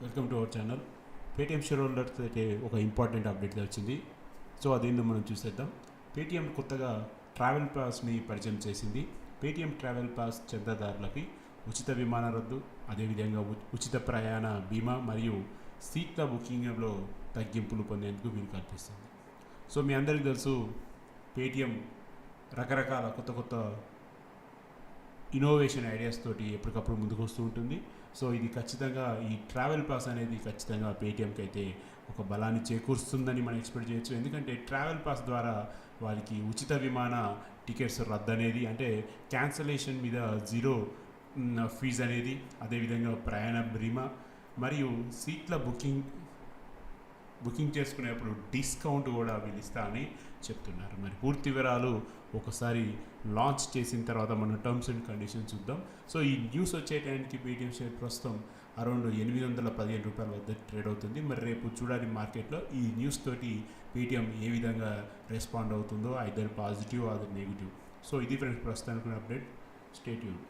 Welcome to our channel. Paytm share holders అయితే ఒక important update వచ్చింది. సో అదేందో మనం చూసేద్దాం. పేటీఎం కొత్తగా ట్రావెల్ పాస్ని పరిచయం చేసింది. పేటీఎం ట్రావెల్ పాస్ చందాదారులకి ఉచిత విమాన రద్దు, అదేవిధంగా ఉచిత ప్రయాణ బీమా మరియు సీట్ల బుకింగ్లో తగ్గింపులు పొందేందుకు వీలు కల్పిస్తుంది. సో మీ అందరికీ తెలుసు, పేటీఎం రకరకాల కొత్త ఇన్నోవేషన్ ఐడియాస్ తోటి ఎప్పటికప్పుడు ముందుకు వస్తూ ఉంటుంది. సో ఇది ఖచ్చితంగా ఈ ట్రావెల్ పాస్ అనేది ఖచ్చితంగా పేటీఎంకి అయితే ఒక బలాన్ని చేకూరుస్తుందని మనం ఎక్స్పెక్ట్ చేయొచ్చు. ఎందుకంటే ట్రావెల్ పాస్ ద్వారా వారికి ఉచిత విమాన టికెట్స్ రద్దు అనేది, అంటే క్యాన్సలేషన్ మీద జీరో ఫీజు అనేది, అదేవిధంగా ప్రయాణ బీమా మరియు సీట్ల బుకింగ్ చేసుకునేప్పుడు డిస్కౌంట్ కూడా వీళ్ళు ఇస్తా అని చెప్తున్నారు. మరి పూర్తి వివరాలు ఒకసారి లాంచ్ చేసిన తర్వాత మన టర్మ్స్ అండ్ కండిషన్స్ చూద్దాం. సో ఈ న్యూస్ వచ్చే టైంకి పేటీఎం షేర్ ప్రస్తుతం అరౌండ్ 815 రూపాయల వద్ద ట్రేడ్ అవుతుంది. మరి రేపు చూడాలి మార్కెట్లో ఈ న్యూస్ తోటి పేటీఎం ఏ విధంగా రెస్పాండ్ అవుతుందో, either positive or negative. So ఇది ఫ్రెండ్స్ ప్రస్తుతానికి అప్డేట్. Stay tuned.